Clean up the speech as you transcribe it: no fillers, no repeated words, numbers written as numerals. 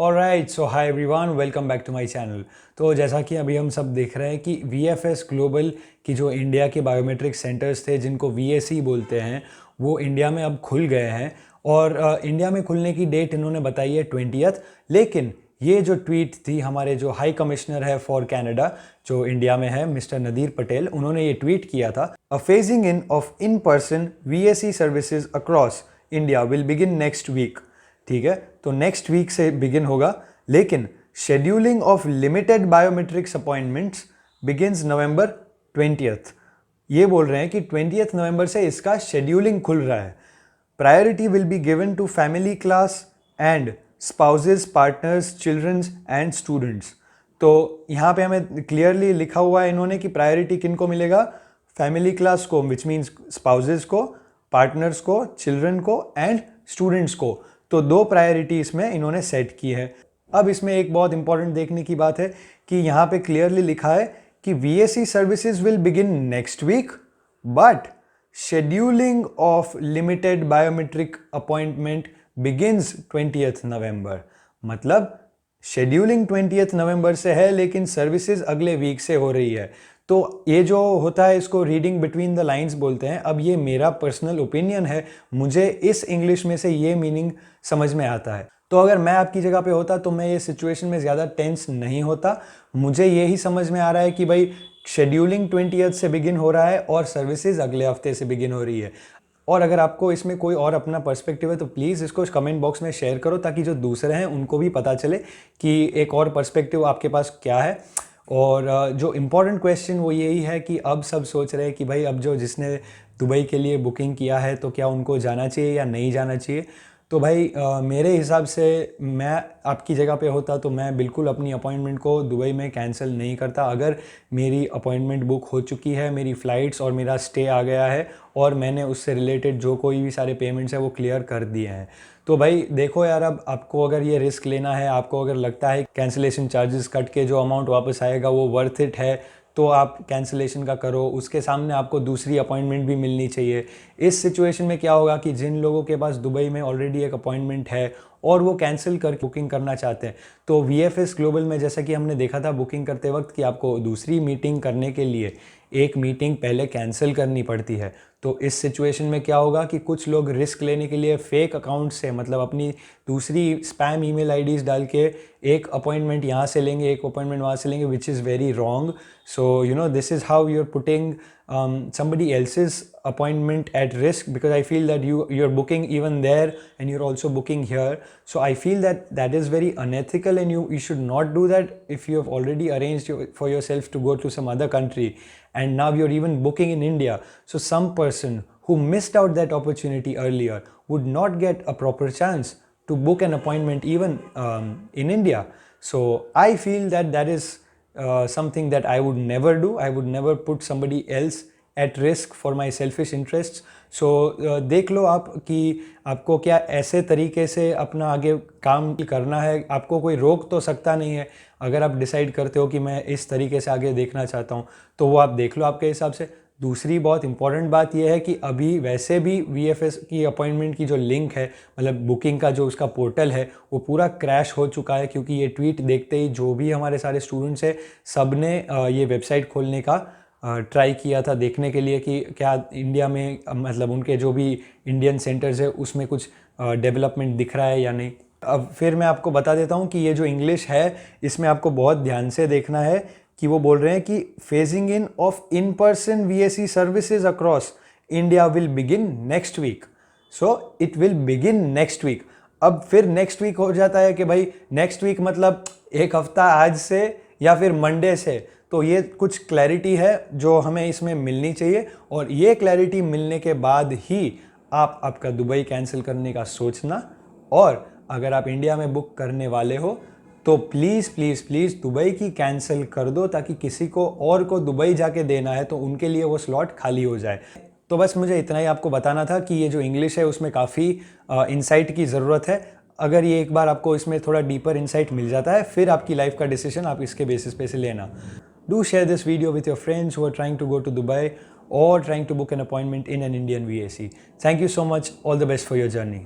Alright, so hi everyone, welcome back to my channel. तो जैसा कि अभी हम सब देख रहे हैं कि VFS ग्लोबल की जो इंडिया के बायोमेट्रिक सेंटर्स थे जिनको VAC बोलते हैं, वो इंडिया में अब खुल गए हैं। और इंडिया में खुलने की डेट इन्होंने बताई है 20th। लेकिन ये जो ट्वीट थी, हमारे जो हाई कमिश्नर है फॉर कनाडा जो इंडिया में है, मिस्टर नदीर पटेल, उन्होंने ये ट्वीट किया था, a phasing in of in person VAC services across India will begin next week. ठीक है, तो नेक्स्ट वीक से बिगिन होगा, लेकिन scheduling of limited biometrics appointments begins November 20th। ये बोल रहे हैं कि 20th नवंबर से इसका शेड्यूलिंग खुल रहा है। Priority will be given to family class and spouses, partners, childrens and students. तो यहाँ पे हमें क्लियरली लिखा हुआ है इन्होंने कि प्रायोरिटी किनको मिलेगा, फैमिली क्लास को, विच मीन्स स्पाउसेस को, पार्टनर्स को, चिल्ड्रन को एंड स्टूडेंट्स को। तो दो प्रायोरिटी इसमें इन्होंने सेट की है। अब इसमें एक बहुत इंपॉर्टेंट देखने की बात है कि यहाँ पे क्लियरली लिखा है कि VAC services will begin next week, but scheduling of limited biometric appointment begins 20th November. मतलब शेड्यूलिंग 20th नवंबर से है, लेकिन सर्विसेज अगले वीक से हो रही है। तो ये जो होता है इसको रीडिंग बिटवीन द लाइंस बोलते हैं। अब ये मेरा पर्सनल ओपिनियन है, मुझे इस इंग्लिश में से ये मीनिंग समझ में आता है। तो अगर मैं आपकी जगह पे होता तो मैं ये सिचुएशन में ज़्यादा टेंस नहीं होता। मुझे यही समझ में आ रहा है कि भाई शेड्यूलिंग 20th से बिगिन हो रहा है और सर्विसेज अगले हफ्ते से बिगिन हो रही है। और अगर आपको इसमें कोई और अपना पर्सपेक्टिव है तो प्लीज़ इसको कमेंट बॉक्स में शेयर करो, ताकि जो दूसरे हैं उनको भी पता चले कि एक और पर्सपेक्टिव आपके पास क्या है। और जो इम्पोर्टेंट क्वेश्चन वो यही है कि अब सब सोच रहे हैं कि भाई अब जो जिसने दुबई के लिए बुकिंग किया है तो क्या उनको जाना चाहिए या नहीं जाना चाहिए। तो भाई मेरे हिसाब से मैं आपकी जगह पे होता तो मैं बिल्कुल अपनी अपॉइंटमेंट को दुबई में कैंसिल नहीं करता। अगर मेरी अपॉइंटमेंट बुक हो चुकी है, मेरी फ़्लाइट्स और मेरा स्टे आ गया है और मैंने उससे रिलेटेड जो कोई भी सारे पेमेंट्स हैं वो क्लियर कर दिए हैं, तो भाई देखो यार, अब आपको अगर ये रिस्क लेना है, आपको अगर लगता है कैंसिलेशन चार्जेस कट के जो अमाउंट वापस आएगा वो वर्थ इट है, तो आप कैंसिलेशन का करो। उसके सामने आपको दूसरी अपॉइंटमेंट भी मिलनी चाहिए। इस सिचुएशन में क्या होगा कि जिन लोगों के पास दुबई में ऑलरेडी एक अपॉइंटमेंट है और वो कैंसिल कर बुकिंग करना चाहते हैं, तो VFS ग्लोबल में जैसा कि हमने देखा था बुकिंग करते वक्त कि आपको दूसरी मीटिंग करने के लिए एक मीटिंग पहले कैंसिल करनी पड़ती है। तो इस सिचुएशन में क्या होगा कि कुछ लोग रिस्क लेने के लिए फेक अकाउंट से, मतलब अपनी दूसरी स्पैम ईमेल आईडीज़ डाल के एक अपॉइंटमेंट यहाँ से लेंगे, एक अपॉइंटमेंट वहाँ से लेंगे, which is very wrong. So this is how you are putting somebody else's appointment at risk, because I feel that you're booking even there and you're also booking here. So I feel that that is very unethical, and you should not do that if you have already arranged for yourself to go to some other country and now you're even booking in India. So some person who missed out that opportunity earlier would not get a proper chance to book an appointment even in India. So I feel that that is something that I would never do. I would never put somebody else at risk for my selfish interests. So देख लो आप कि आपको क्या ऐसे तरीके से अपना आगे काम करना है। आपको कोई रोक तो सकता नहीं है। अगर आप डिसाइड करते हो कि मैं इस तरीके से आगे देखना चाहता हूँ तो वो आप देख लो आपके हिसाब से। दूसरी बहुत इंपॉर्टेंट बात यह है कि अभी वैसे भी VFS की अपॉइंटमेंट की जो लिंक है, मतलब बुकिंग का जो उसका पोर्टल है, वो पूरा क्रैश हो चुका है, क्योंकि ये ट्वीट देखते ही जो भी हमारे सारे स्टूडेंट्स हैं सब ने ये वेबसाइट खोलने का ट्राई किया था देखने के लिए कि क्या इंडिया में मतलब उनके जो भी इंडियन सेंटर्स है उसमें कुछ डेवलपमेंट दिख रहा है या नहीं। अब फिर मैं आपको बता देता हूँ कि ये जो इंग्लिश है इसमें आपको बहुत ध्यान से देखना है कि वो बोल रहे हैं कि phasing in of in person VAC services across India will begin next week. So it will begin next week. अब फिर नेक्स्ट वीक हो जाता है कि भाई नेक्स्ट वीक मतलब एक हफ्ता आज से या फिर मंडे से। तो ये कुछ क्लैरिटी है जो हमें इसमें मिलनी चाहिए, और ये क्लैरिटी मिलने के बाद ही आप आपका दुबई कैंसिल करने का सोचना। और अगर आप इंडिया में बुक करने वाले हो तो प्लीज़ प्लीज़ प्लीज़ दुबई की कैंसिल कर दो, ताकि किसी को और को दुबई जाके देना है तो उनके लिए वो स्लॉट खाली हो जाए। तो बस मुझे इतना ही आपको बताना था कि ये जो इंग्लिश है उसमें काफ़ी इंसाइट की ज़रूरत है। अगर ये एक बार आपको इसमें थोड़ा डीपर इंसाइट मिल जाता है, फिर आपकी लाइफ का डिसीजन आप इसके बेसिस पे से लेना। Do share this video with your friends who are trying to go to Dubai or trying to book an appointment in an Indian VAC. Thank you so much. All the best for your journey.